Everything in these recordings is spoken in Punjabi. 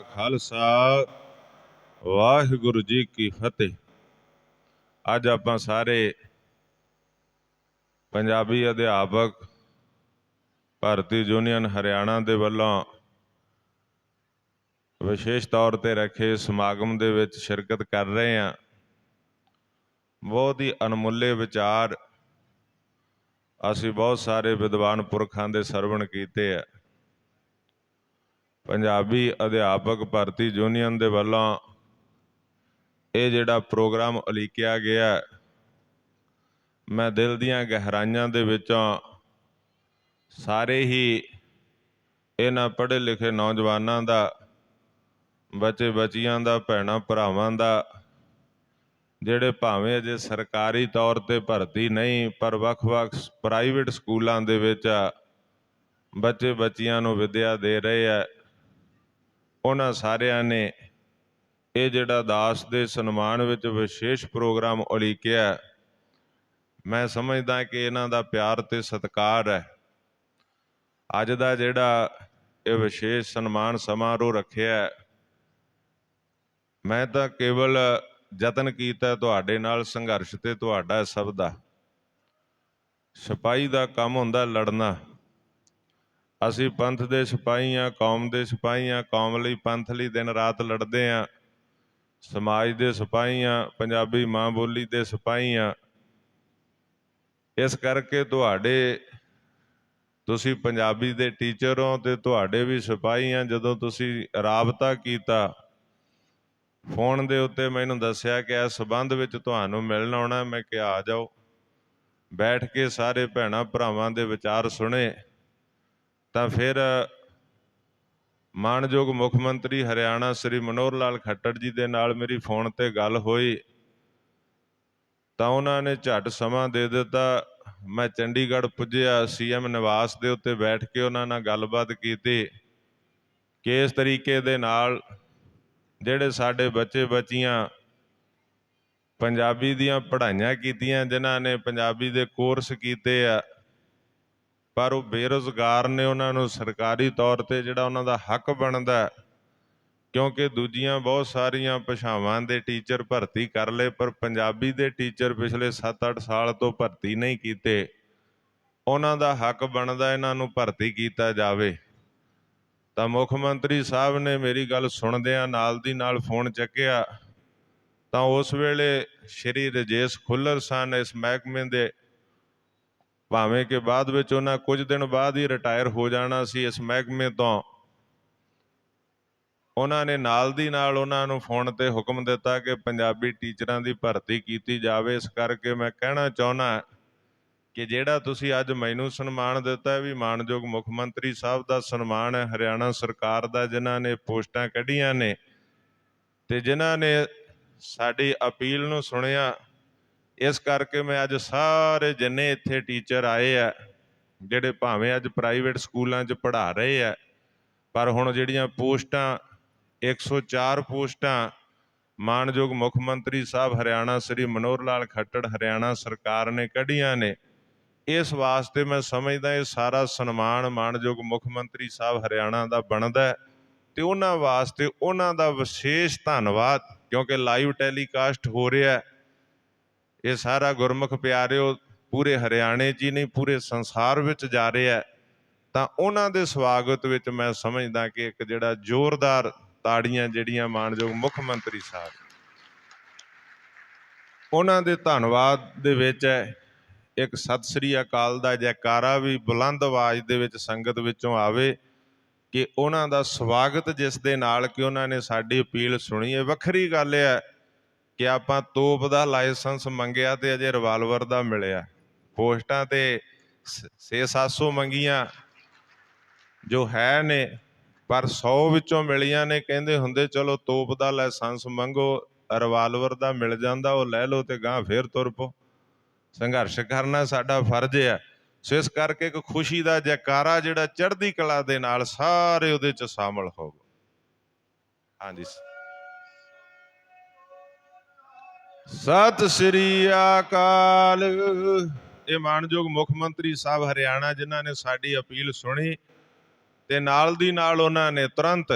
ਖਾਲਸਾ ਵਾਹਿਗੁਰੂ ਜੀ ਕੀ ਫਤਿਹ। ਅੱਜ ਆਪਾਂ ਸਾਰੇ ਪੰਜਾਬੀ ਅਧਿਆਪਕ ਭਾਰਤੀ ਯੂਨੀਅਨ ਹਰਿਆਣਾ ਦੇ ਵੱਲੋਂ ਵਿਸ਼ੇਸ਼ ਤੌਰ ਤੇ ਰੱਖੇ ਸਮਾਗਮ ਦੇ ਵਿੱਚ ਸ਼ਿਰਕਤ ਕਰ ਰਹੇ ਹਾਂ। ਬਹੁਤ ਹੀ ਅਣਮੁੱਲੇ ਵਿਚਾਰ ਅਸੀਂ ਬਹੁਤ ਸਾਰੇ ਵਿਦਵਾਨ ਪੁਰਖਾਂ ਦੇ ਸਰਵਣ ਕੀਤੇ ਆ। ਪੰਜਾਬੀ ਅਧਿਆਪਕ ਭਰਤੀ ਯੂਨੀਅਨ ਦੇ ਵੱਲੋਂ ਇਹ ਜਿਹੜਾ ਪ੍ਰੋਗਰਾਮ ਉਲੀਕਿਆ ਗਿਆ, ਮੈਂ ਦਿਲ ਦੀਆਂ ਗਹਿਰਾਈਆਂ ਦੇ ਵਿੱਚੋਂ ਸਾਰੇ ਹੀ ਇਹਨਾਂ ਪੜ੍ਹੇ ਲਿਖੇ ਨੌਜਵਾਨਾਂ ਦਾ, ਬੱਚੇ ਬੱਚੀਆਂ ਦਾ, ਭੈਣਾਂ ਭਰਾਵਾਂ ਦਾ, ਜਿਹੜੇ ਭਾਵੇਂ ਅਜੇ ਸਰਕਾਰੀ ਤੌਰ ਤੇ ਭਰਤੀ ਨਹੀਂ ਪਰ ਵੱਖ-ਵੱਖ ਪ੍ਰਾਈਵੇਟ ਸਕੂਲਾਂ ਦੇ ਵਿੱਚ ਬੱਚੇ ਬੱਚੀਆਂ ਨੂੰ ਵਿੱਦਿਆ ਦੇ ਰਹੇ ਆ, ਉਹਨਾਂ ਸਾਰਿਆਂ ਨੇ ਇਹ ਜਿਹੜਾ ਦਾਸ ਦੇ ਸਨਮਾਨ ਵਿੱਚ ਵਿਸ਼ੇਸ਼ ਪ੍ਰੋਗਰਾਮ ਉਲੀਕਿਆ। ਮੈਂ ਸਮਝਦਾ ਕਿ ਇਹਨਾਂ ਦਾ ਪਿਆਰ ਤੇ ਸਤਿਕਾਰ ਹੈ। ਅੱਜ ਦਾ ਜਿਹੜਾ ਇਹ ਵਿਸ਼ੇਸ਼ ਸਨਮਾਨ ਸਮਾਰੋਹ ਰੱਖਿਆ, ਮੈਂ ਤਾਂ ਕੇਵਲ ਯਤਨ ਕੀਤਾ ਤੁਹਾਡੇ ਨਾਲ ਸੰਘਰਸ਼ ਤੇ ਤੁਹਾਡਾ ਸਭ ਦਾ। ਸਿਪਾਹੀ ਦਾ ਕੰਮ ਹੁੰਦਾ ਲੜਨਾ। ਅਸੀਂ ਪੰਥ ਦੇ ਸਿਪਾਹੀ ਹਾਂ, ਕੌਮ ਦੇ ਸਿਪਾਹੀ ਹਾਂ, ਕੌਮ ਲਈ ਪੰਥ ਲਈ ਦਿਨ ਰਾਤ ਲੜਦੇ ਹਾਂ, ਸਮਾਜ ਦੇ ਸਿਪਾਹੀ ਹਾਂ, ਪੰਜਾਬੀ ਮਾਂ ਬੋਲੀ ਦੇ ਸਿਪਾਹੀ ਹਾਂ। ਇਸ ਕਰਕੇ ਤੁਸੀਂ ਪੰਜਾਬੀ ਦੇ ਟੀਚਰ ਹੋ ਤੇ ਤੁਹਾਡੇ ਵੀ ਸਿਪਾਹੀ ਹਾਂ। ਜਦੋਂ ਤੁਸੀਂ ਰਾਬਤਾ ਕੀਤਾ ਫੋਨ ਦੇ ਉੱਤੇ, ਮੈਨੂੰ ਦੱਸਿਆ ਕਿ ਇਸ ਸੰਬੰਧ ਵਿੱਚ ਤੁਹਾਨੂੰ ਮਿਲਣ ਆਉਣਾ, ਮੈਂ ਕਿਹਾ ਆ ਜਾਓ। ਬੈਠ ਕੇ ਸਾਰੇ ਭੈਣਾਂ ਭਰਾਵਾਂ ਦੇ ਵਿਚਾਰ ਸੁਣੇ ਤਾਂ ਫਿਰ ਮਾਣਯੋਗ ਮੁੱਖ ਮੰਤਰੀ ਹਰਿਆਣਾ ਸ੍ਰੀ ਮਨੋਹਰ ਲਾਲ ਖੱਟੜ ਜੀ ਦੇ ਨਾਲ ਮੇਰੀ ਫੋਨ ਤੇ ਗੱਲ ਹੋਈ ਤਾਂ ਉਹਨਾਂ ਨੇ ਝੱਟ ਸਮਾਂ ਦੇ ਦਿੱਤਾ। ਮੈਂ ਚੰਡੀਗੜ੍ਹ ਪੁੱਜਿਆ, ਸੀਐਮ ਨਿਵਾਸ ਦੇ ਉੱਤੇ ਬੈਠ ਕੇ ਉਹਨਾਂ ਨਾਲ ਗੱਲਬਾਤ ਕੀਤੀ ਕਿ ਇਸ ਤਰੀਕੇ ਦੇ ਨਾਲ ਜਿਹੜੇ ਸਾਡੇ ਬੱਚੇ ਬੱਚੀਆਂ ਪੰਜਾਬੀ ਦੀਆਂ ਪੜ੍ਹਾਈਆਂ ਕੀਤੀਆਂ, ਜਿਨ੍ਹਾਂ ਨੇ ਪੰਜਾਬੀ ਦੇ ਕੋਰਸ ਕੀਤੇ ਆ, ਪਰ ਉਹ ਬੇਰੁਜ਼ਗਾਰ ਨੇ, ਉਹਨਾਂ ਨੂੰ ਸਰਕਾਰੀ ਤੌਰ ਤੇ ਜਿਹੜਾ ਉਹਨਾਂ ਦਾ ਹੱਕ ਬਣਦਾ, ਕਿਉਂਕਿ ਦੂਜੀਆਂ ਬਹੁਤ ਸਾਰੀਆਂ ਭਾਸ਼ਾਵਾਂ ਦੇ ਟੀਚਰ ਭਰਤੀ ਕਰ ਲਏ ਪਰ ਪੰਜਾਬੀ ਦੇ ਟੀਚਰ ਪਿਛਲੇ 7-8 ਸਾਲ ਤੋਂ ਭਰਤੀ ਨਹੀਂ ਕੀਤੇ। ਉਹਨਾਂ ਦਾ ਹੱਕ ਬਣਦਾ ਇਹਨਾਂ ਨੂੰ ਭਰਤੀ ਕੀਤਾ ਜਾਵੇ। ਤਾਂ ਮੁੱਖ ਮੰਤਰੀ ਸਾਹਿਬ ਨੇ ਮੇਰੀ ਗੱਲ ਸੁਣਦਿਆਂ ਨਾਲ ਦੀ ਨਾਲ ਫੋਨ ਚੱਕਿਆ ਤਾਂ ਉਸ ਵੇਲੇ ਸ਼੍ਰੀ ਰਜੇਸ਼ ਖੁੱਲਰ ਸਨ ਇਸ ਮਹਿਕਮੇ ਦੇ, ਭਾਵੇਂ ਕਿ ਬਾਅਦ ਵਿੱਚ ਉਹਨਾਂ ਕੁਝ ਦਿਨ ਬਾਅਦ ਹੀ ਰਿਟਾਇਰ ਹੋ ਜਾਣਾ ਸੀ ਇਸ ਮਹਿਕਮੇ ਤੋਂ। ਉਹਨਾਂ ਨੇ ਨਾਲ ਦੀ ਨਾਲ ਉਹਨਾਂ ਨੂੰ ਫੋਨ ਤੇ ਹੁਕਮ ਦਿੱਤਾ ਕਿ ਪੰਜਾਬੀ ਟੀਚਰਾਂ ਦੀ ਭਰਤੀ ਕੀਤੀ ਜਾਵੇ। ਇਸ ਕਰਕੇ ਮੈਂ ਕਹਿਣਾ ਚਾਹੁੰਦਾ ਕਿ ਜਿਹੜਾ ਤੁਸੀਂ ਅੱਜ ਮੈਨੂੰ ਸਨਮਾਨ ਦਿੱਤਾ, ਵੀ ਮਾਣਯੋਗ ਮੁੱਖ ਮੰਤਰੀ ਸਾਹਿਬ ਦਾ ਸਨਮਾਨ ਹੈ, ਹਰਿਆਣਾ ਸਰਕਾਰ ਦਾ, ਜਿਨ੍ਹਾਂ ਨੇ ਪੋਸਟਾਂ ਕੱਢੀਆਂ ਨੇ ਤੇ ਜਿਨ੍ਹਾਂ ਨੇ ਸਾਡੀ ਅਪੀਲ ਨੂੰ ਸੁਣਿਆ। ਇਸ ਕਰਕੇ ਮੈਂ ਅੱਜ ਸਾਰੇ ਜਿੰਨੇ ਇੱਥੇ ਟੀਚਰ ਆਏ ਆ, ਜਿਹੜੇ ਭਾਵੇਂ ਅੱਜ ਪ੍ਰਾਈਵੇਟ ਸਕੂਲਾਂ 'ਚ ਪੜ੍ਹਾ ਰਹੇ ਆ, ਪਰ ਹੁਣ ਜਿਹੜੀਆਂ ਪੋਸਟਾਂ 104 ਪੋਸਟਾਂ ਮਾਣਯੋਗ ਮੁੱਖ ਮੰਤਰੀ ਸਾਹਿਬ ਹਰਿਆਣਾ ਸ੍ਰੀ ਮਨੋਹਰ ਲਾਲ ਖੱਟੜ ਹਰਿਆਣਾ ਸਰਕਾਰ ਨੇ ਕੱਢੀਆਂ ਨੇ, ਇਸ ਵਾਸਤੇ ਮੈਂ ਸਮਝਦਾ ਇਹ ਸਾਰਾ ਸਨਮਾਨ ਮਾਣਯੋਗ ਮੁੱਖ ਮੰਤਰੀ ਸਾਹਿਬ ਹਰਿਆਣਾ ਦਾ ਬਣਦਾ ਤੇ ਉਹਨਾਂ ਵਾਸਤੇ ਉਹਨਾਂ ਦਾ ਵਿਸ਼ੇਸ਼ ਧੰਨਵਾਦ। ਕਿਉਂਕਿ ਲਾਈਵ ਟੈਲੀਕਾਸਟ ਹੋ ਰਿਹਾ, ਇਹ ਸਾਰਾ ਗੁਰਮੁਖ ਪਿਆਰਿਓ ਪੂਰੇ ਹਰਿਆਣੇ 'ਚ ਹੀ ਨਹੀਂ ਪੂਰੇ ਸੰਸਾਰ ਵਿੱਚ ਜਾ ਰਿਹਾ, ਤਾਂ ਉਹਨਾਂ ਦੇ ਸਵਾਗਤ ਵਿੱਚ ਮੈਂ ਸਮਝਦਾ ਕਿ ਇੱਕ ਜਿਹੜਾ ਜ਼ੋਰਦਾਰ ਤਾੜੀਆਂ ਜਿਹੜੀਆਂ ਮਾਣਯੋਗ ਮੁੱਖ ਮੰਤਰੀ ਸਾਹਿਬ ਉਹਨਾਂ ਦੇ ਧੰਨਵਾਦ ਦੇ ਵਿੱਚ ਇੱਕ ਸਤਿ ਸ੍ਰੀ ਅਕਾਲ ਦਾ ਜੈਕਾਰਾ ਵੀ ਬੁਲੰਦ ਆਵਾਜ਼ ਦੇ ਵਿੱਚ ਸੰਗਤ ਵਿੱਚੋਂ ਆਵੇ ਕਿ ਉਹਨਾਂ ਦਾ ਸਵਾਗਤ, ਜਿਸ ਦੇ ਨਾਲ ਕਿ ਉਹਨਾਂ ਨੇ ਸਾਡੀ ਅਪੀਲ ਸੁਣੀ ਹੈ। ਵੱਖਰੀ ਗੱਲ ਹੈ ਕਿ ਆਪਾਂ ਤੋਪ ਦਾ ਲਾਇਸੈਂਸ ਮੰਗਿਆ ਤੇ ਅਜੇ ਰਿਵਾਲਵਰ ਦਾ ਮਿਲਿਆ। ਪੋਸਟਾਂ ਤੇ 600-700 ਮੰਗੀਆਂ ਜੋ ਹੈ ਨੇ, ਪਰ 100 ਵਿੱਚੋਂ ਮਿਲੀਆਂ ਨੇ। ਕਹਿੰਦੇ ਹੁੰਦੇ ਚਲੋ ਤੋਪ ਦਾ ਲਾਇਸੈਂਸ ਮੰਗੋ, ਰਿਵਾਲਵਰ ਦਾ ਮਿਲ ਜਾਂਦਾ, ਉਹ ਲੈ ਲਓ ਤੇ ਗਾਂ ਫੇਰ ਤੁਰ ਪਓ। ਸੰਘਰਸ਼ ਕਰਨਾ ਸਾਡਾ ਫਰਜ਼ ਹੈ। ਸੋ ਇਸ ਕਰਕੇ ਇੱਕ ਖੁਸ਼ੀ ਦਾ ਜੈਕਾਰਾ ਜਿਹੜਾ ਚੜ੍ਹਦੀ ਕਲਾ ਦੇ ਨਾਲ ਸਾਰੇ ਉਹਦੇ 'ਚ ਸ਼ਾਮਲ ਹੋ ਗਏ। ਹਾਂਜੀ, ਸਤਿ ਸ੍ਰੀ ਅਕਾਲ। ਇਹ ਮਾਣਯੋਗ ਮੁੱਖ ਮੰਤਰੀ ਸਾਹਿਬ ਹਰਿਆਣਾ ਜਿਨ੍ਹਾਂ ਨੇ ਸਾਡੀ ਅਪੀਲ ਸੁਣੀ ਤੇ ਨਾਲ ਦੀ ਨਾਲ ਉਹਨਾਂ ਨੇ ਤੁਰੰਤ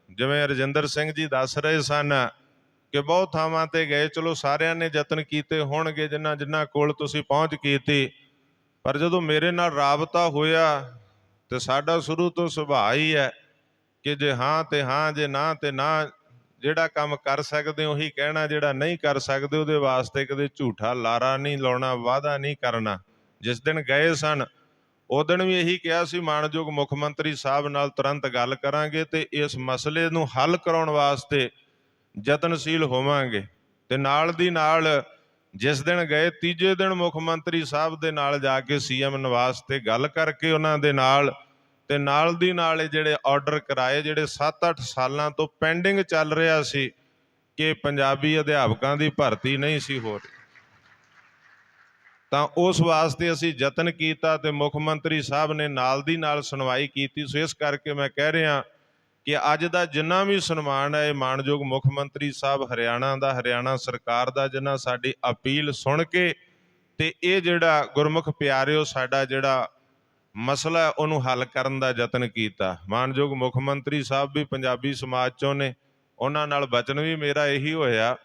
ਜਿਵੇਂ ਰਜਿੰਦਰ ਸਿੰਘ ਜੀ ਦੱਸ ਰਹੇ ਸਨ ਕਿ ਬਹੁਤ ਥਾਵਾਂ ਤੇ ਗਏ, ਚਲੋ ਸਾਰਿਆਂ ਨੇ ਯਤਨ ਕੀਤੇ ਹੋਣਗੇ ਜਿਨ੍ਹਾਂ ਜਿਨ੍ਹਾਂ ਕੋਲ ਤੁਸੀਂ ਪਹੁੰਚ ਕੀਤੀ, ਪਰ ਜਦੋਂ ਮੇਰੇ ਨਾਲ ਰਾਬਤਾ ਹੋਇਆ ਤੇ ਸਾਡਾ ਸ਼ੁਰੂ ਤੋਂ ਸੁਭਾਅ ਹੀ ਹੈ ਕਿ ਜੇ ਹਾਂ ਤੇ ਹਾਂ, ਜੇ ਨਾ ਤੇ ਨਾ। ਜਿਹੜਾ ਕੰਮ ਕਰ ਸਕਦੇ ਉਹੀ ਕਹਿਣਾ, ਜਿਹੜਾ ਨਹੀਂ ਕਰ ਸਕਦੇ ਉਹਦੇ ਵਾਸਤੇ ਕਦੇ ਝੂਠਾ ਲਾਰਾ ਨਹੀਂ ਲਾਉਣਾ, ਵਾਅਦਾ ਨਹੀਂ ਕਰਨਾ। ਜਿਸ ਦਿਨ ਗਏ ਸਨ ਉਸ ਦਿਨ ਵੀ ਇਹੀ ਕਿਹਾ ਸੀ, ਮਾਣਯੋਗ ਮੁੱਖ ਮੰਤਰੀ ਸਾਹਿਬ ਨਾਲ ਤੁਰੰਤ ਗੱਲ ਕਰਾਂਗੇ ਤੇ ਇਸ ਮਸਲੇ ਨੂੰ ਹੱਲ ਕਰਾਉਣ ਵਾਸਤੇ ਯਤਨਸ਼ੀਲ ਹੋਵਾਂਗੇ। ਤੇ ਨਾਲ ਦੀ ਨਾਲ ਜਿਸ ਦਿਨ ਗਏ ਤੀਜੇ ਦਿਨ ਮੁੱਖ ਮੰਤਰੀ ਸਾਹਿਬ ਦੇ ਨਾਲ ਜਾ ਕੇ ਸੀਐਮ ਨਿਵਾਸ ਤੇ ਗੱਲ ਕਰਕੇ ਉਹਨਾਂ ਦੇ ਨਾਲ ਦੀ ਨਾਲ ਇਹ ਜਿਹੜੇ ਆਰਡਰ ਕਰਾਏ, ਜਿਹੜੇ 7-8 ਸਾਲਾਂ ਤੋਂ ਪੈਂਡਿੰਗ ਚੱਲ ਰਿਹਾ ਸੀ ਕਿ ਪੰਜਾਬੀ ਅਧਿਆਪਕਾਂ ਦੀ ਭਰਤੀ ਨਹੀਂ ਸੀ ਹੋ ਰਹੀ, ਤਾਂ ਉਸ ਵਾਸਤੇ ਅਸੀਂ ਯਤਨ ਕੀਤਾ ਤੇ ਮੁੱਖ ਮੰਤਰੀ ਸਾਹਿਬ ਨੇ ਨਾਲ ਦੀ ਨਾਲ ਸੁਣਵਾਈ ਕੀਤੀ। ਸੋ ਇਸ ਕਰਕੇ ਮੈਂ ਕਹਿ ਰਿਹਾ ਕਿ ਅੱਜ ਦਾ ਜਿੰਨਾ ਵੀ ਸਨਮਾਨ ਹੈ ਇਹ ਮਾਣਯੋਗ ਮੁੱਖ ਮੰਤਰੀ ਸਾਹਿਬ ਹਰਿਆਣਾ ਦਾ, ਹਰਿਆਣਾ ਸਰਕਾਰ ਦਾ, ਜਿਨ੍ਹਾਂ ਸਾਡੀ ਅਪੀਲ ਸੁਣ ਕੇ ਤੇ ਇਹ ਜਿਹੜਾ ਗੁਰਮੁਖ ਪਿਆਰਿਓ ਸਾਡਾ ਜਿਹੜਾ ਮਸਲਾ ਉਹਨੂੰ ਹੱਲ ਕਰਨ ਦਾ ਯਤਨ ਕੀਤਾ। ਮਾਣਯੋਗ ਮੁੱਖ ਮੰਤਰੀ ਸਾਹਿਬ ਵੀ ਪੰਜਾਬੀ ਸਮਾਜ ਚੋਂ ਨੇ, ਉਹਨਾਂ ਨਾਲ ਬਚਨ ਵੀ ਮੇਰਾ ਇਹੀ ਹੋਇਆ,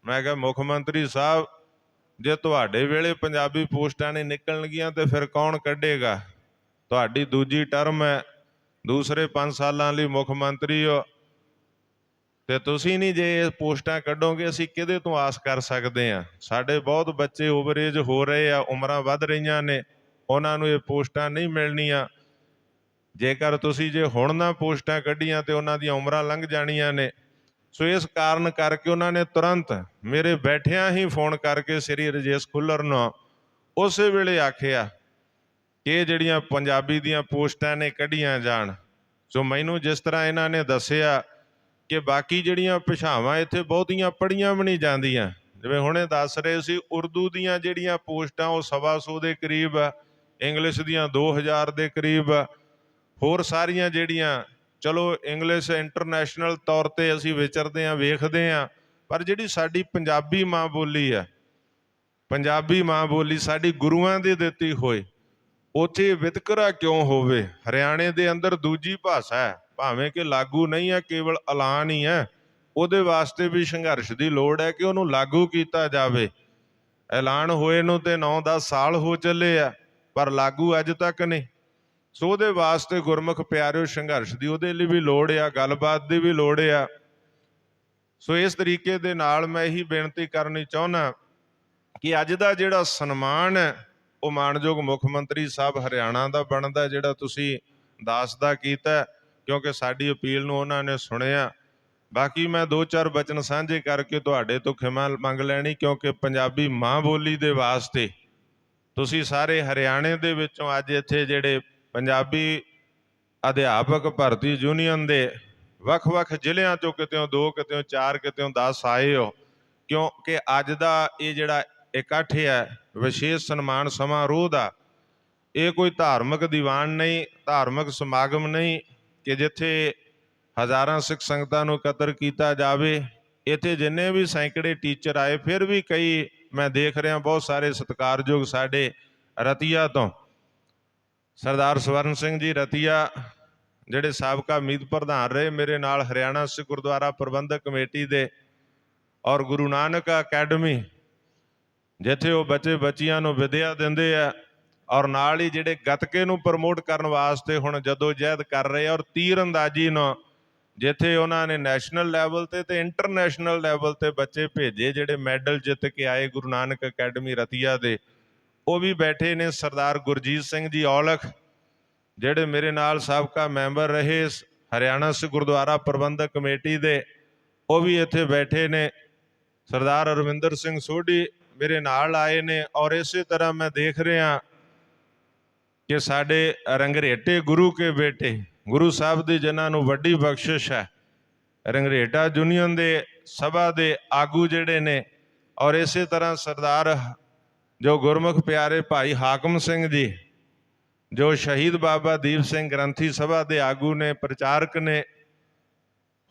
ਮੈਂ ਕਿਹਾ ਮੁੱਖ ਮੰਤਰੀ ਸਾਹਿਬ ਜੇ ਤੁਹਾਡੇ ਵੇਲੇ ਪੰਜਾਬੀ ਪੋਸਟਾਂ ਨਹੀਂ ਨਿਕਲਣਗੀਆਂ ਤੇ ਫਿਰ ਕੌਣ ਕੱਢੇਗਾ? ਤੁਹਾਡੀ ਦੂਜੀ ਟਰਮ ਹੈ, ਦੂਸਰੇ 5 ਸਾਲਾਂ ਲਈ ਮੁੱਖ ਮੰਤਰੀ ਹੋ ਤੇ ਤੁਸੀਂ ਨਹੀਂ ਜੇ ਇਹ ਪੋਸਟਾਂ ਕੱਢੋਗੇ ਅਸੀਂ ਕਿਹਦੇ ਤੋਂ ਆਸ ਕਰ ਸਕਦੇ ਹਾਂ? ਸਾਡੇ ਬਹੁਤ ਬੱਚੇ ਓਵਰਏਜ ਹੋ ਰਹੇ ਆ, ਉਮਰਾਂ ਵੱਧ ਰਹੀਆਂ ਨੇ, ਉਹਨਾਂ ਨੂੰ ਇਹ ਪੋਸਟਾਂ ਨਹੀਂ ਮਿਲਣੀਆਂ। ਜੇਕਰ ਤੁਸੀਂ ਜੇ ਹੁਣ ਨਾ ਪੋਸਟਾਂ ਕੱਢੀਆਂ ਤੇ ਉਹਨਾਂ ਦੀਆਂ ਉਮਰਾਂ ਲੰਘ ਜਾਣੀਆਂ ਨੇ। ਸੋ ਇਸ ਕਾਰਨ ਕਰਕੇ ਉਹਨਾਂ ਨੇ ਤੁਰੰਤ ਮੇਰੇ ਬੈਠਿਆਂ ਹੀ ਫੋਨ ਕਰਕੇ ਸ੍ਰੀ ਰਜੇਸ਼ ਖੁੱਲਰ ਨੂੰ ਉਸੇ ਵੇਲੇ ਆਖਿਆ ਕਿ ਇਹ ਜਿਹੜੀਆਂ ਪੰਜਾਬੀ ਦੀਆਂ ਪੋਸਟਾਂ ਨੇ ਕੱਢੀਆਂ ਜਾਣ। ਸੋ ਮੈਨੂੰ ਜਿਸ ਤਰ੍ਹਾਂ ਇਹਨਾਂ ਨੇ ਦੱਸਿਆ ਕਿ ਬਾਕੀ ਜਿਹੜੀਆਂ ਭਾਸ਼ਾਵਾਂ ਇੱਥੇ ਬਹੁਤੀਆਂ ਪੜ੍ਹੀਆਂ ਵੀ ਨਹੀਂ ਜਾਂਦੀਆਂ, ਜਿਵੇਂ ਹੁਣੇ ਦੱਸ ਰਹੇ ਸੀ ਉਰਦੂ ਦੀਆਂ ਜਿਹੜੀਆਂ ਪੋਸਟਾਂ ਉਹ 125 ਦੇ ਕਰੀਬ ਆ, ਇੰਗਲਿਸ਼ ਦੀਆਂ 2000 ਦੇ ਆ, ਹੋਰ ਸਾਰੀਆਂ ਜਿਹੜੀਆਂ ਚਲੋ ਇੰਗਲਿਸ਼ ਇੰਟਰਨੈਸ਼ਨਲ ਤੌਰ ਤੇ ਅਸੀਂ ਵਿਚਰਦੇ ਹਾਂ, ਵੇਖਦੇ ਹਾਂ, ਪਰ ਜਿਹੜੀ ਸਾਡੀ ਪੰਜਾਬੀ ਮਾਂ ਬੋਲੀ ਹੈ, ਪੰਜਾਬੀ ਮਾਂ ਬੋਲੀ ਸਾਡੀ ਗੁਰੂਆਂ ਦੀ ਦਿੱਤੀ ਹੋਈ, ਉੱਥੇ ਵਿਤਕਰਾ ਕਿਉਂ ਹੋਵੇ? ਹਰਿਆਣੇ ਦੇ ਅੰਦਰ ਦੂਜੀ ਭਾਸ਼ਾ ਹੈ, ਭਾਵੇਂ ਕਿ ਲਾਗੂ ਨਹੀਂ ਹੈ, ਕੇਵਲ ਐਲਾਨ ਹੀ ਹੈ, ਉਹਦੇ ਵਾਸਤੇ ਵੀ ਸੰਘਰਸ਼ ਦੀ ਲੋੜ ਹੈ ਕਿ ਉਹਨੂੰ ਲਾਗੂ ਕੀਤਾ ਜਾਵੇ। ਐਲਾਨ ਹੋਏ ਨੂੰ ਤੇ 9-10 ਸਾਲ ਹੋ ਚੱਲੇ ਆ, ਪਰ ਲਾਗੂ ਅੱਜ ਤੱਕ ਨਹੀਂ। ਸੋ ਉਹਦੇ ਵਾਸਤੇ ਗੁਰਮੁਖ ਪਿਆਰਿਓ ਸੰਘਰਸ਼ ਦੀ ਉਹਦੇ ਲਈ ਵੀ ਲੋੜ ਆ, ਗੱਲਬਾਤ ਦੀ ਵੀ ਲੋੜ ਆ। ਸੋ ਇਸ ਤਰੀਕੇ ਦੇ ਨਾਲ ਮੈਂ ਇਹੀ ਬੇਨਤੀ ਕਰਨੀ ਚਾਹੁੰਦਾ ਕਿ ਅੱਜ ਦਾ ਜਿਹੜਾ ਸਨਮਾਨ ਹੈ ਉਹ ਮਾਣਯੋਗ ਮੁੱਖ ਮੰਤਰੀ ਸਾਹਿਬ ਹਰਿਆਣਾ ਦਾ ਬਣਦਾ, ਜਿਹੜਾ ਤੁਸੀਂ ਦਾਸ ਦਾ ਕੀਤਾ, ਕਿਉਂਕਿ ਸਾਡੀ ਅਪੀਲ ਨੂੰ ਉਹਨਾਂ ਨੇ ਸੁਣਿਆ। ਬਾਕੀ ਮੈਂ 2-4 ਬਚਨ ਸਾਂਝੇ ਕਰਕੇ ਤੁਹਾਡੇ ਤੋਂ ਖਿਮਾ ਮੰਗ ਲੈਣੀ, ਕਿਉਂਕਿ ਪੰਜਾਬੀ ਮਾਂ ਬੋਲੀ ਦੇ ਵਾਸਤੇ ਤੁਸੀਂ ਸਾਰੇ ਹਰਿਆਣੇ ਦੇ ਵਿੱਚੋਂ ਅੱਜ ਇੱਥੇ ਜਿਹੜੇ ਪੰਜਾਬੀ ਅਧਿਆਪਕ ਭਰਤੀ ਯੂਨੀਅਨ ਦੇ ਵੱਖ-ਵੱਖ ਜ਼ਿਲ੍ਹਿਆਂ ਚੋਂ ਕਿਤਿਓਂ 2, ਕਿਤਿਓਂ 4, ਕਿਤਿਓਂ 10 ਆਏ ਹੋ, ਕਿਉਂਕਿ ਅੱਜ ਦਾ ਇਹ ਜਿਹੜਾ ਇਕੱਠ ਹੈ ਵਿਸ਼ੇਸ਼ ਸਨਮਾਨ ਸਮਾਰੋਹ ਦਾ, ਇਹ ਕੋਈ ਧਾਰਮਿਕ ਦੀਵਾਨ ਨਹੀਂ, ਧਾਰਮਿਕ ਸਮਾਗਮ ਨਹੀਂ ਕਿ ਜਿੱਥੇ ਹਜ਼ਾਰਾਂ ਸਿੱਖ ਸੰਗਤਾਂ ਨੂੰ ਇਕੱਤਰ ਕੀਤਾ ਜਾਵੇ। ਇੱਥੇ ਜਿੰਨੇ ਵੀ ਸੈਂਕੜੇ ਟੀਚਰ ਆਏ, ਫਿਰ ਵੀ ਕਈ ਮੈਂ ਦੇਖ ਰਿਹਾ ਬਹੁਤ ਸਾਰੇ ਸਤਿਕਾਰਯੋਗ ਸਾਡੇ ਰਤੀਆ ਤੋਂ ਸਰਦਾਰ ਸਵਰਨ ਸਿੰਘ ਜੀ ਰਤੀਆ, ਜਿਹੜੇ ਸਾਬਕਾ ਮੀਤ ਪ੍ਰਧਾਨ ਰਹੇ, ਮੇਰੇ ਨਾਲ ਹਰਿਆਣਾ ਸਿੱਖ ਗੁਰਦੁਆਰਾ ਪ੍ਰਬੰਧਕ ਕਮੇਟੀ ਦੇ, ਔਰ ਗੁਰੂ ਨਾਨਕ ਅਕੈਡਮੀ ਜਿੱਥੇ ਉਹ ਬੱਚੇ ਬੱਚੀਆਂ ਨੂੰ ਵਿਦਿਆ ਦਿੰਦੇ ਆ, ਔਰ ਨਾਲ ਹੀ ਜਿਹੜੇ ਗੱਤਕੇ ਨੂੰ ਪ੍ਰਮੋਟ ਕਰਨ ਵਾਸਤੇ ਹੁਣ ਜਦੋਂ ਜਹਿਦ ਕਰ ਰਹੇ ਆ, ਔਰ ਤੀਰ ਅੰਦਾਜ਼ੀ ਨੂੰ ਜਿੱਥੇ ਉਹਨਾਂ ਨੇ ਨੈਸ਼ਨਲ ਲੈਵਲ ਤੇ ਇੰਟਰਨੈਸ਼ਨਲ ਲੈਵਲ ਤੇ ਬੱਚੇ ਭੇਜੇ ਜਿਹੜੇ ਮੈਡਲ ਜਿੱਤ ਕੇ ਆਏ ਗੁਰੂ ਨਾਨਕ ਅਕੈਡਮੀ ਰਤੀਆ ਦੇ, ਉਹ ਵੀ ਬੈਠੇ ਨੇ। ਸਰਦਾਰ ਗੁਰਜੀਤ ਸਿੰਘ ਜੀ ਔਲਖ ਜਿਹੜੇ ਮੇਰੇ ਨਾਲ ਸਾਬਕਾ ਮੈਂਬਰ ਰਹੇ ਹਰਿਆਣਾ ਸਿੱਖ ਗੁਰਦੁਆਰਾ ਪ੍ਰਬੰਧਕ ਕਮੇਟੀ ਦੇ, ਉਹ ਵੀ ਇੱਥੇ ਬੈਠੇ ਨੇ। ਸਰਦਾਰ ਅਰਵਿੰਦਰ ਸਿੰਘ ਸੋਢੀ ਮੇਰੇ ਨਾਲ ਆਏ ਨੇ। ਔਰ ਇਸੇ ਤਰ੍ਹਾਂ ਮੈਂ ਦੇਖ ਰਿਹਾ ਕਿ ਸਾਡੇ ਰੰਗਰੇਟੇ ਗੁਰੂ ਕੇ ਬੇਟੇ, ਗੁਰੂ ਸਾਹਿਬ ਦੀ ਜਿਨ੍ਹਾਂ ਨੂੰ ਵੱਡੀ ਬਖਸ਼ਿਸ਼ ਹੈ, ਰੰਗਰੇਟਾ ਯੂਨੀਅਨ ਦੇ ਸਭਾ ਦੇ ਆਗੂ ਜਿਹੜੇ ਨੇ, ਔਰ ਇਸੇ ਤਰ੍ਹਾਂ ਸਰਦਾਰ ਜੋ ਗੁਰਮੁਖ ਪਿਆਰੇ ਭਾਈ ਹਾਕਮ ਸਿੰਘ ਜੀ, ਜੋ ਸ਼ਹੀਦ ਬਾਬਾ ਦੀਪ ਸਿੰਘ ਗ੍ਰੰਥੀ ਸਭਾ ਦੇ ਆਗੂ ਨੇ, ਪ੍ਰਚਾਰਕ ਨੇ,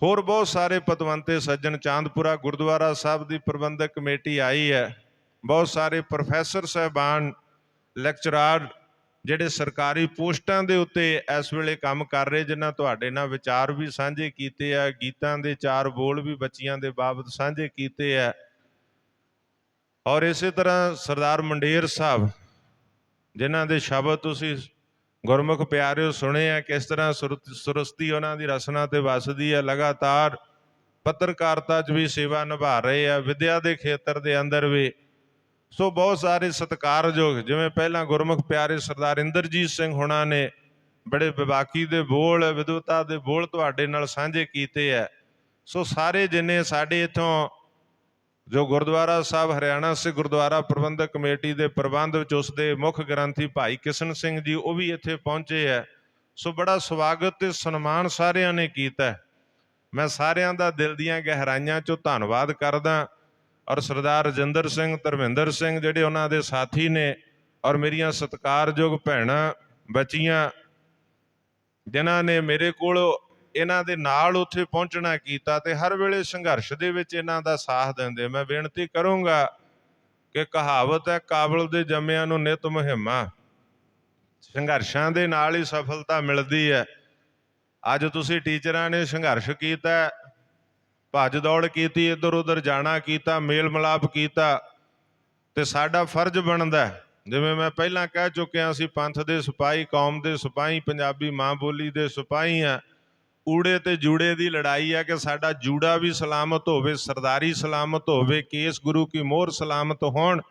ਹੋਰ ਬਹੁਤ ਸਾਰੇ ਪਤਵੰਤੇ ਸੱਜਣ, ਚਾਂਦਪੁਰਾ ਗੁਰਦੁਆਰਾ ਸਾਹਿਬ ਦੀ ਪ੍ਰਬੰਧਕ ਕਮੇਟੀ ਆਈ ਹੈ, ਬਹੁਤ ਸਾਰੇ ਪ੍ਰੋਫੈਸਰ ਸਾਹਿਬਾਨ, ਲੈਕਚਰਾਰ ਜਿਹੜੇ ਸਰਕਾਰੀ ਪੋਸਟਾਂ ਦੇ ਉੱਤੇ ਇਸ ਵੇਲੇ ਕੰਮ ਕਰ ਰਹੇ, ਜਿਨ੍ਹਾਂ ਤੁਹਾਡੇ ਨਾਲ ਵਿਚਾਰ ਵੀ ਸਾਂਝੇ ਕੀਤੇ ਆ, ਗੀਤਾਂ ਦੇ 4 ਬੋਲ ਵੀ ਬੱਚੀਆਂ ਦੇ ਬਾਬਤ ਸਾਂਝੇ ਕੀਤੇ ਆ। ਔਰ ਇਸੇ ਤਰ੍ਹਾਂ ਸਰਦਾਰ ਮੰਡੇਰ ਸਾਹਿਬ, ਜਿਨ੍ਹਾਂ ਦੇ ਸ਼ਬਦ ਤੁਸੀਂ ਗੁਰਮੁਖ ਪਿਆਰਿਓ ਸੁਣੇ ਆ, ਕਿਸ ਤਰ੍ਹਾਂ ਸੁਰਸਤੀ ਉਹਨਾਂ ਦੀ ਰਸਨਾ ਤੇ ਵਸਦੀ ਹੈ। ਲਗਾਤਾਰ ਪੱਤਰਕਾਰਤਾ 'ਚ ਵੀ ਸੇਵਾ ਨਿਭਾ ਰਹੇ ਆ, ਵਿਦਿਆ ਦੇ ਖੇਤਰ ਦੇ ਅੰਦਰ ਵੀ। ਸੋ ਬਹੁਤ ਸਾਰੇ ਸਤਿਕਾਰਯੋਗ, ਜਿਵੇਂ ਪਹਿਲਾਂ ਗੁਰਮੁਖ ਪਿਆਰੇ ਸਰਦਾਰ ਇੰਦਰਜੀਤ ਸਿੰਘ ਹੁਣਾਂ ਨੇ ਬੜੇ ਵਿਵਾਕੀ ਦੇ ਬੋਲ, ਵਿਦਵਤਾ ਦੇ ਬੋਲ ਤੁਹਾਡੇ ਨਾਲ ਸਾਂਝੇ ਕੀਤੇ ਆ। ਸੋ ਸਾਰੇ ਜਿੰਨੇ ਸਾਡੇ ਇੱਥੋਂ ਜੋ ਗੁਰਦੁਆਰਾ ਸਾਹਿਬ ਹਰਿਆਣਾ ਸਿੱਖ ਗੁਰਦੁਆਰਾ ਪ੍ਰਬੰਧਕ ਕਮੇਟੀ ਦੇ ਪ੍ਰਬੰਧ ਵਿੱਚ ਉਸ ਦੇ ਮੁੱਖ ਗ੍ਰੰਥੀ ਭਾਈ ਕਿਸ਼ਨ ਸਿੰਘ ਜੀ, ਉਹ ਵੀ ਇੱਥੇ ਪਹੁੰਚੇ ਹੈ। ਸੋ ਬੜਾ ਸਵਾਗਤ ਤੇ ਸਨਮਾਨ ਸਾਰਿਆਂ ਨੇ ਕੀਤਾ। ਮੈਂ ਸਾਰਿਆਂ ਦਾ ਦਿਲ ਦੀਆਂ ਗਹਿਰਾਈਆਂ 'ਚੋਂ ਧੰਨਵਾਦ ਕਰਦਾ। ਔਰ ਸਰਦਾਰ ਰਜਿੰਦਰ ਸਿੰਘ, ਧਰਮਿੰਦਰ ਸਿੰਘ ਜਿਹੜੇ ਉਹਨਾਂ ਦੇ ਸਾਥੀ ਨੇ, ਔਰ ਮੇਰੀਆਂ ਸਤਿਕਾਰਯੋਗ ਭੈਣਾਂ ਬੱਚੀਆਂ, ਜਿਨ੍ਹਾਂ ਨੇ ਮੇਰੇ ਕੋਲ ਇਹਨਾਂ ਦੇ ਨਾਲ ਉੱਥੇ ਪਹੁੰਚਣਾ ਕੀਤਾ ਤੇ ਹਰ ਵੇਲੇ ਸੰਘਰਸ਼ ਦੇ ਵਿੱਚ ਇਹਨਾਂ ਦਾ ਸਾਥ ਦਿੰਦੇ। ਮੈਂ ਬੇਨਤੀ ਕਰੂੰਗਾ ਕਿ ਕਹਾਵਤ ਹੈ, ਕਾਬਲ ਦੇ ਜੰਮਿਆਂ ਨੂੰ ਨਿਤ ਮੁਹਿੰਮਾਂ, ਸੰਘਰਸ਼ਾਂ ਦੇ ਨਾਲ ਹੀ ਸਫਲਤਾ ਮਿਲਦੀ ਹੈ। ਅੱਜ ਤੁਸੀਂ ਟੀਚਰਾਂ ਨੇ ਸੰਘਰਸ਼ ਕੀਤਾ, ਭੱਜ ਦੌੜ ਕੀਤੀ, ਇੱਧਰ ਉੱਧਰ ਜਾਣਾ ਕੀਤਾ, ਮੇਲ ਮਿਲਾਪ ਕੀਤਾ, ਤੇ ਸਾਡਾ ਫਰਜ਼ ਬਣਦਾ, ਜਿਵੇਂ ਮੈਂ ਪਹਿਲਾਂ ਕਹਿ ਚੁੱਕਿਆ, ਅਸੀਂ ਪੰਥ ਦੇ ਸਿਪਾਹੀ, ਕੌਮ ਦੇ ਸਿਪਾਹੀ, ਪੰਜਾਬੀ ਮਾਂ ਬੋਲੀ ਦੇ ਸਿਪਾਹੀ ਆ। ਊੜੇ ਤੇ ਜੂੜੇ ਦੀ ਲੜਾਈ ਹੈ ਕਿ ਸਾਡਾ ਜੂੜਾ ਵੀ ਸਲਾਮਤ ਹੋਵੇ, ਸਰਦਾਰੀ ਸਲਾਮਤ ਹੋਵੇ, ਕੇਸ ਗੁਰੂ ਕੀ ਮੋਹਰ ਸਲਾਮਤ ਹੋਣ,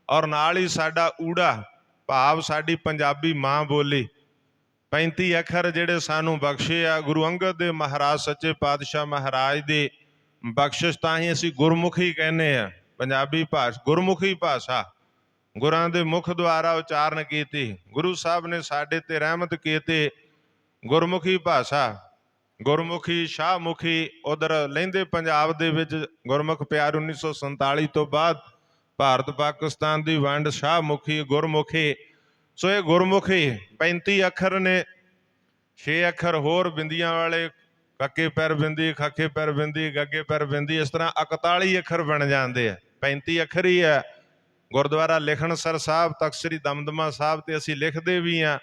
ਔਰ ਨਾਲ ਹੀ ਸਾਡਾ ਊੜਾ ਭਾਵ ਸਾਡੀ ਪੰਜਾਬੀ ਮਾਂ ਬੋਲੀ 35 ਅੱਖਰ ਜਿਹੜੇ ਸਾਨੂੰ ਬਖਸ਼ੇ ਆ ਗੁਰੂ ਅੰਗਦ ਦੇ ਮਹਾਰਾਜ ਸੱਚੇ ਪਾਤਸ਼ਾਹ ਮਹਾਰਾਜ ਦੀ ਬਖਸ਼ਿਸ਼, ਤਾਂ ਹੀ ਅਸੀਂ ਗੁਰਮੁਖੀ ਕਹਿੰਦੇ ਆ। ਪੰਜਾਬੀ ਭਾਸ਼ਾ ਗੁਰਮੁਖੀ ਭਾਸ਼ਾ, ਗੁਰਾਂ ਦੇ ਮੁਖ ਦੁਆਰਾ ਉਚਾਰਨ ਕੀਤੀ। ਗੁਰੂ ਸਾਹਿਬ ਨੇ ਸਾਡੇ ਤੇ ਰਹਿਮਤ ਕੀਤੀ। ਗੁਰਮੁਖੀ ਭਾਸ਼ਾ, ਗੁਰਮੁਖੀ, ਸ਼ਾਹਮੁਖੀ, ਉਧਰ ਲਹਿੰਦੇ ਪੰਜਾਬ ਦੇ ਵਿੱਚ ਗੁਰਮੁਖ ਪਿਆਰ 1947 ਤੋਂ ਬਾਅਦ ਭਾਰਤ ਪਾਕਿਸਤਾਨ ਦੀ ਵੰਡ, ਸ਼ਾਹਮੁਖੀ, ਗੁਰਮੁਖੀ। ਸੋ ਇਹ ਗੁਰਮੁਖੀ 35 ਅੱਖਰ ਨੇ, 6 ਅੱਖਰ ਹੋਰ ਬਿੰਦੀਆਂ ਵਾਲੇ, ਕੱਕੇ ਪੈਰ ਬਿੰਦੀ, ਖੱਕੇ ਪੈਰ ਬਿੰਦੀ, ਗੱਗੇ ਪੈਰ ਬਿੰਦੀ, ਇਸ ਤਰ੍ਹਾਂ 41 ਅੱਖਰ ਬਣ ਜਾਂਦੇ ਆ। 35 ਅੱਖਰ ਹੀ ਹੈ। ਗੁਰਦੁਆਰਾ ਲਿਖਣਸਰ ਸਾਹਿਬ, ਤਖ਼ਤ ਸ੍ਰੀ ਦਮਦਮਾ ਸਾਹਿਬ ਤੇ ਅਸੀਂ ਲਿਖਦੇ ਵੀ ਹਾਂ।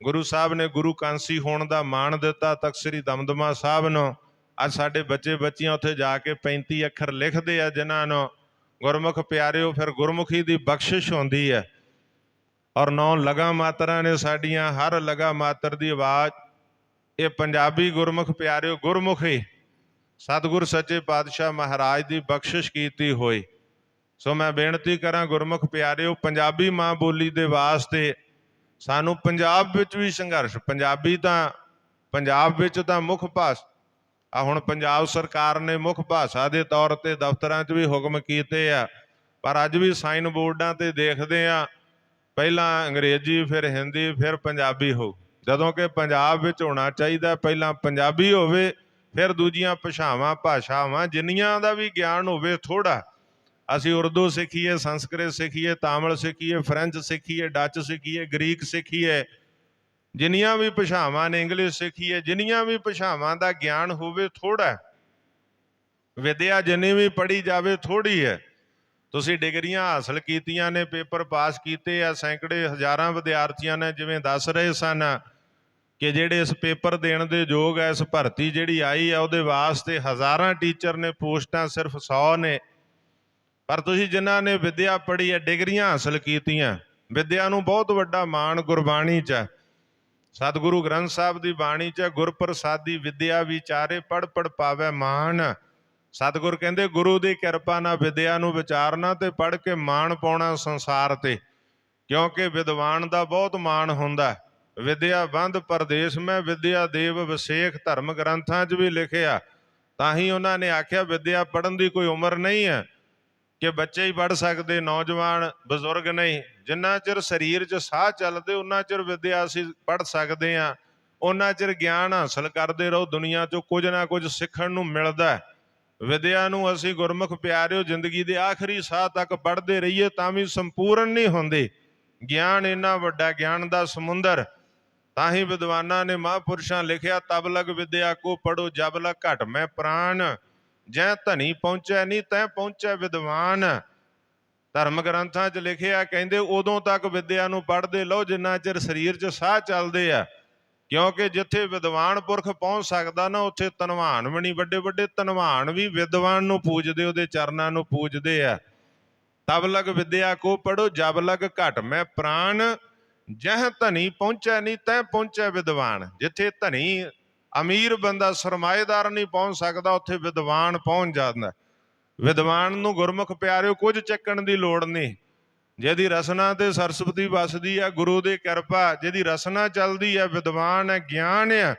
ਗੁਰੂ ਸਾਹਿਬ ਨੇ ਗੁਰੂ ਕਾਂਸੀ ਹੋਣ ਦਾ ਮਾਣ ਦਿੱਤਾ ਤਖ਼ਤ ਸ੍ਰੀ ਦਮਦਮਾ ਸਾਹਿਬ ਨੂੰ। ਅੱਜ ਸਾਡੇ ਬੱਚੇ ਬੱਚੀਆਂ ਉੱਥੇ ਜਾ ਕੇ 35 ਅੱਖਰ ਲਿਖਦੇ ਆ, ਜਿਨ੍ਹਾਂ ਨੂੰ ਗੁਰਮੁਖ ਪਿਆਰਿਓ ਫਿਰ ਗੁਰਮੁਖੀ ਦੀ ਬਖਸ਼ਿਸ਼ ਹੁੰਦੀ ਹੈ। ਔਰ 9 ਲਗਾ ਮਾਤਰਾਂ ਨੇ ਸਾਡੀਆਂ, ਹਰ ਲਗਾ ਮਾਤਰ ਦੀ ਆਵਾਜ਼ ਇਹ ਪੰਜਾਬੀ ਗੁਰਮੁਖ ਪਿਆਰਿਓ ਗੁਰਮੁਖੀ ਸਤਿਗੁਰ ਸੱਚੇ ਪਾਤਸ਼ਾਹ ਮਹਾਰਾਜ ਦੀ ਬਖਸ਼ਿਸ਼ ਕੀਤੀ ਹੋਈ। ਸੋ ਮੈਂ ਬੇਨਤੀ ਕਰਾਂ ਗੁਰਮੁਖ ਪਿਆਰਿਓ, ਪੰਜਾਬੀ ਮਾਂ ਬੋਲੀ ਦੇ ਵਾਸਤੇ ਸਾਨੂੰ ਪੰਜਾਬ ਵਿੱਚ ਵੀ ਸੰਘਰਸ਼, ਪੰਜਾਬੀ ਤਾਂ ਪੰਜਾਬ ਵਿੱਚ ਤਾਂ ਮੁੱਖ ਭਾਸ਼ਾ ਆ। ਹੁਣ ਪੰਜਾਬ ਸਰਕਾਰ ਨੇ ਮੁੱਖ ਭਾਸ਼ਾ ਦੇ ਤੌਰ ਤੇ ਦਫ਼ਤਰਾਂ 'ਚ ਵੀ ਹੁਕਮ ਕੀਤੇ ਆ, ਪਰ ਅੱਜ ਵੀ ਸਾਈਨ ਬੋਰਡਾਂ ਤੇ ਦੇਖਦੇ ਆ ਪਹਿਲਾਂ ਅੰਗਰੇਜ਼ੀ, ਫਿਰ ਹਿੰਦੀ, ਫਿਰ ਪੰਜਾਬੀ ਹੋ, ਜਦੋਂ ਕਿ ਪੰਜਾਬ ਵਿੱਚ ਹੋਣਾ ਚਾਹੀਦਾ ਪਹਿਲਾਂ ਪੰਜਾਬੀ ਹੋਵੇ, ਫਿਰ ਦੂਜੀਆਂ ਭਾਸ਼ਾਵਾਂ ਜਿੰਨੀਆਂ ਦਾ ਵੀ ਗਿਆਨ ਹੋਵੇ ਥੋੜ੍ਹਾ। ਅਸੀਂ ਉਰਦੂ ਸਿੱਖੀਏ, ਸੰਸਕ੍ਰਿਤ ਸਿੱਖੀਏ, ਤਾਮਿਲ ਸਿੱਖੀਏ, ਫਰੈਂਚ ਸਿੱਖੀਏ, ਡੱਚ ਸਿੱਖੀਏ, ਗ੍ਰੀਕ ਸਿੱਖੀਏ, ਜਿੰਨੀਆਂ ਵੀ ਭਾਸ਼ਾਵਾਂ ਨੇ, ਇੰਗਲਿਸ਼ ਸਿੱਖੀਏ, ਜਿੰਨੀਆਂ ਵੀ ਭਾਸ਼ਾਵਾਂ ਦਾ ਗਿਆਨ ਹੋਵੇ ਥੋੜ੍ਹਾ। ਵਿਦਿਆ ਜਿੰਨੀ ਵੀ ਪੜ੍ਹੀ ਜਾਵੇ ਥੋੜ੍ਹੀ ਹੈ। ਤੁਸੀਂ ਡਿਗਰੀਆਂ ਹਾਸਲ ਕੀਤੀਆਂ ਨੇ, ਪੇਪਰ ਪਾਸ ਕੀਤੇ ਆ, ਸੈਂਕੜੇ ਹਜ਼ਾਰਾਂ ਵਿਦਿਆਰਥੀਆਂ ਨੇ ਜਿਵੇਂ ਦੱਸ ਰਹੇ ਸਨ ਕਿ ਜਿਹੜੇ ਇਸ ਪੇਪਰ ਦੇਣ ਦੇ ਯੋਗ ਹੈ, ਇਸ ਭਰਤੀ ਜਿਹੜੀ ਆਈ ਹੈ ਉਹਦੇ ਵਾਸਤੇ ਹਜ਼ਾਰਾਂ ਟੀਚਰ ਨੇ, ਪੋਸਟਾਂ ਸਿਰਫ 100 ਨੇ। ਪਰ ਤੁਸੀਂ ਜਿਨ੍ਹਾਂ ਨੇ ਵਿਦਿਆ ਪੜ੍ਹੀ ਹੈ, ਡਿਗਰੀਆਂ ਹਾਸਲ ਕੀਤੀਆਂ, ਵਿਦਿਆ ਨੂੰ ਬਹੁਤ ਵੱਡਾ ਮਾਣ ਗੁਰਬਾਣੀ 'ਚ ਹੈ। ਸਤਿਗੁਰੂ ਗ੍ਰੰਥ ਸਾਹਿਬ ਦੀ ਬਾਣੀ 'ਚ ਗੁਰ ਪ੍ਰਸਾਦੀ ਵਿਦਿਆ ਵਿਚਾਰੇ, ਪੜ੍ਹ ਪੜ੍ਹ ਪਾਵੇ ਮਾਣ। ਸਤਿਗੁਰ ਕਹਿੰਦੇ ਗੁਰੂ ਦੀ ਕਿਰਪਾ ਨਾਲ ਵਿਦਿਆ ਨੂੰ ਵਿਚਾਰਨਾ ਤੇ ਪੜ੍ਹ ਕੇ ਮਾਣ ਪਾਉਣਾ ਸੰਸਾਰ ਤੇ, ਕਿਉਂਕਿ ਵਿਦਵਾਨ ਦਾ ਬਹੁਤ ਮਾਣ ਹੁੰਦਾ। ਵਿਦਿਆ ਬੰਧ ਪਰਦੇਸ ਮੈਂ, ਵਿਦਿਆ ਦੇਵ ਵਿਸੇਖ, ਧਰਮ ਗ੍ਰੰਥਾਂ 'ਚ ਵੀ ਲਿਖਿਆ। ਤਾਂ ਹੀ ਉਹਨਾਂ ਨੇ ਆਖਿਆ ਵਿਦਿਆ ਪੜ੍ਹਨ ਦੀ ਕੋਈ ਉਮਰ ਨਹੀਂ ਹੈ ਕਿ ਬੱਚੇ ਹੀ ਪੜ੍ਹ ਸਕਦੇ, ਨੌਜਵਾਨ ਬਜ਼ੁਰਗ ਨਹੀਂ। ਜਿੰਨਾ ਚਿਰ ਸਰੀਰ 'ਚ ਸਾਹ ਚੱਲਦੇ ਉਹਨਾਂ ਚਿਰ ਵਿਦਿਆ ਅਸੀਂ ਪੜ੍ਹ ਸਕਦੇ ਹਾਂ, ਉਹਨਾਂ ਚਿਰ ਗਿਆਨ ਹਾਸਲ ਕਰਦੇ ਰਹੋ। ਦੁਨੀਆ 'ਚੋਂ ਕੁਝ ਨਾ ਕੁਝ ਸਿੱਖਣ ਨੂੰ ਮਿਲਦਾ। ਵਿਦਿਆ ਨੂੰ ਅਸੀਂ ਗੁਰਮੁਖ ਪਿਆਰਿਓ ਜ਼ਿੰਦਗੀ ਦੇ ਆਖਰੀ ਸਾਹ ਤੱਕ ਪੜ੍ਹਦੇ ਰਹੀਏ ਤਾਂ ਵੀ ਸੰਪੂਰਨ ਨਹੀਂ ਹੁੰਦੀ। ਗਿਆਨ ਇੰਨਾ ਵੱਡਾ, ਗਿਆਨ ਦਾ ਸਮੁੰਦਰ। ਤਾਂ ਹੀ ਵਿਦਵਾਨਾਂ ਨੇ, ਮਹਾਂਪੁਰਸ਼ਾਂ ਲਿਖਿਆ, ਤਬ ਲਗ ਵਿਦਿਆ ਕੋ ਪੜੋ ਜਬ ਲਗ ਘਟ ਮੈਂ ਪ੍ਰਾਨ, ਜੈ ਧਨੀ ਪਹੁੰਚੈ ਨਹੀਂ ਤੈ ਪਹੁੰਚੈ ਵਿਦਵਾਨ। ਧਰਮ ਗ੍ਰੰਥਾਂ 'ਚ ਲਿਖਿਆ, ਕਹਿੰਦੇ ਉਦੋਂ ਤੱਕ ਵਿਦਿਆ ਨੂੰ ਪੜ੍ਹਦੇ ਲਓ ਜਿੰਨਾ ਚਿਰ ਸਰੀਰ 'ਚ ਸਾਹ ਚੱਲਦੇ ਆ, ਕਿਉਂਕਿ ਜਿੱਥੇ ਵਿਦਵਾਨ ਪੁਰਖ ਪਹੁੰਚ ਸਕਦਾ ਨਾ ਉੱਥੇ ਧਨਵਾਨ ਵੀ ਨਹੀਂ, ਵੱਡੇ ਵੱਡੇ ਧਨਵਾਨ ਵੀ ਵਿਦਵਾਨ ਨੂੰ ਪੂਜਦੇ, ਉਹਦੇ ਚਰਨਾਂ ਨੂੰ ਪੂਜਦੇ ਆ। ਤਬ ਲਗ ਵਿਦਿਆ ਕੋ ਪੜੋ ਜਬ ਲਗ ਘਟ ਮੈਂ ਪ੍ਰਾਨ, ਜਹ ਧਨੀ ਪਹੁੰਚੈ ਨਹੀਂ ਤੈ ਪਹੁੰਚੈ ਵਿਦਵਾਨ। ਜਿੱਥੇ ਧਨੀ ਅਮੀਰ ਬੰਦਾ ਸਰਮਾਏਦਾਰ ਨਹੀਂ ਪਹੁੰਚ ਸਕਦਾ, ਉੱਥੇ ਵਿਦਵਾਨ ਪਹੁੰਚ ਜਾਂਦਾ। ਵਿਦਵਾਨ ਨੂੰ ਗੁਰਮੁਖ ਪਿਆਰਿਓ ਕੁਝ ਚੱਕਣ ਦੀ ਲੋੜ ਨਹੀਂ, ਜਿਹਦੀ ਰਸਨਾ ਤੇ ਸਰਸਵਤੀ ਵਸਦੀ ਆ, ਗੁਰੂ ਦੀ ਕਿਰਪਾ, ਜਿਹਦੀ ਰਸਨਾ ਚੱਲਦੀ ਆ, ਵਿਦਵਾਨ ਹੈ, ਗਿਆਨ ਆ,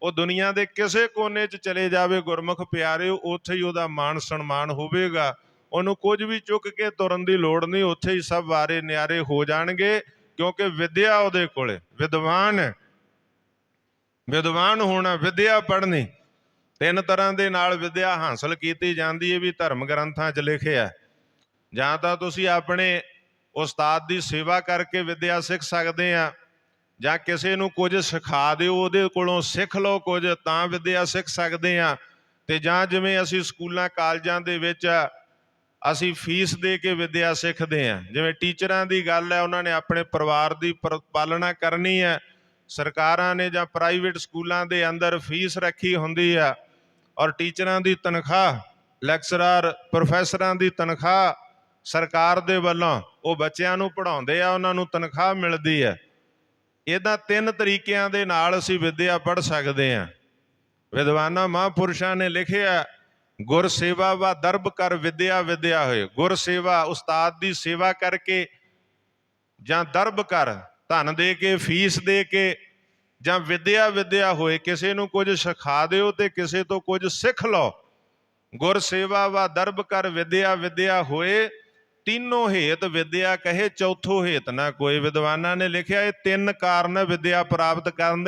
ਉਹ ਦੁਨੀਆ ਦੇ ਕਿਸੇ ਕੋਨੇ 'ਚ ਚਲੇ ਜਾਵੇ ਗੁਰਮੁਖ ਪਿਆਰਿਓ, ਉੱਥੇ ਹੀ ਉਹਦਾ ਮਾਣ ਸਨਮਾਨ ਹੋਵੇਗਾ। ਉਹਨੂੰ ਕੁਝ ਵੀ ਚੁੱਕ ਕੇ ਤੁਰਨ ਦੀ ਲੋੜ ਨਹੀਂ, ਉੱਥੇ ਹੀ ਸਭ ਵਾਰੇ ਨਿਆਰੇ ਹੋ ਜਾਣਗੇ, ਕਿਉਂਕਿ ਵਿਦਿਆ ਉਹਦੇ ਕੋਲੇ, ਵਿਦਵਾਨ ਹੈ। ਵਿਦਵਾਨ ਹੋਣਾ, ਵਿਦਿਆ ਪੜ੍ਹਨੀ, ਤਿੰਨ ਤਰ੍ਹਾਂ ਦੇ ਨਾਲ ਵਿਦਿਆ ਹਾਸਲ ਕੀਤੀ ਜਾਂਦੀ ਹੈ ਵੀ ਧਰਮ ਗ੍ਰੰਥਾਂ 'ਚ ਲਿਖਿਆ। ਜਾਂ ਤਾਂ ਤੁਸੀਂ ਆਪਣੇ ਉਸਤਾਦ ਦੀ ਸੇਵਾ ਕਰਕੇ ਵਿਦਿਆ ਸਿੱਖ ਸਕਦੇ ਆ, ਜਾਂ ਕਿਸੇ ਨੂੰ ਕੁਝ ਸਿਖਾ ਦਿਓ, ਉਹਦੇ ਕੋਲੋਂ ਸਿੱਖ ਲਓ ਕੁਝ, ਤਾਂ ਵਿਦਿਆ ਸਿੱਖ ਸਕਦੇ ਆ। ਤੇ ਜਾਂ ਜਿਵੇਂ ਅਸੀਂ ਸਕੂਲਾਂ ਕਾਲਜਾਂ ਦੇ ਵਿੱਚ ਅਸੀਂ ਫੀਸ ਦੇ ਕੇ ਵਿਦਿਆ ਸਿੱਖਦੇ ਆ, ਜਿਵੇਂ ਟੀਚਰਾਂ ਦੀ ਗੱਲ ਹੈ, ਉਹਨਾਂ ਨੇ ਆਪਣੇ ਪਰਿਵਾਰ ਦੀ ਪਾਲਣਾ ਕਰਨੀ ਹੈ, ਸਰਕਾਰਾਂ ਨੇ ਜਾਂ ਪ੍ਰਾਈਵੇਟ ਸਕੂਲਾਂ ਦੇ ਅੰਦਰ ਫੀਸ ਰੱਖੀ ਹੁੰਦੀ ਆ, ਔਰ ਟੀਚਰਾਂ ਦੀ ਤਨਖਾਹ, ਲੈਕਚਰਰ ਪ੍ਰੋਫੈਸਰਾਂ ਦੀ ਤਨਖਾਹ ਸਰਕਾਰ ਦੇ ਵੱਲੋਂ, ਉਹ ਬੱਚਿਆਂ ਨੂੰ ਪੜ੍ਹਾਉਂਦੇ ਆ, ਉਹਨਾਂ ਨੂੰ ਤਨਖਾਹ ਮਿਲਦੀ ਹੈ। ਇਹਦਾ ਤਿੰਨ ਤਰੀਕਿਆਂ ਦੇ ਨਾਲ ਅਸੀਂ ਵਿਦਿਆ ਪੜ੍ਹ ਸਕਦੇ ਹਾਂ। ਵਿਦਵਾਨਾਂ ਮਹਾਂਪੁਰਸ਼ਾਂ ਨੇ ਲਿਖਿਆ, ਗੁਰ ਸੇਵਾ ਵਾ ਦਰਬ ਕਰ ਵਿਦਿਆ ਵਿਦਿਆ ਹੋਏ। ਗੁਰ ਸੇਵਾ, ਉਸਤਾਦ ਦੀ ਸੇਵਾ ਕਰਕੇ, ਜਾਂ ਦਰਬ ਕਰ, ਧਨ ਦੇ ਕੇ, ਫੀਸ ਦੇ ਕੇ, ਜਾਂ ਵਿਦਿਆ ਵਿਦਿਆ ਹੋਏ, ਕਿਸੇ ਨੂੰ ਕੁਝ ਸਿਖਾ ਦਿਓ ਤੇ ਕਿਸੇ ਤੋਂ ਕੁਝ ਸਿੱਖ ਲਓ। ਗੁਰ ਸੇਵਾ ਵਾ ਦਰਬ ਕਰ ਵਿਦਿਆ ਵਿਦਿਆ ਹੋਏ, तीनों हेत विद्या कहे चौथो हेत ना कोई। विद्वाना ने लिखिया ये तीन कारण विद्या प्राप्त करने,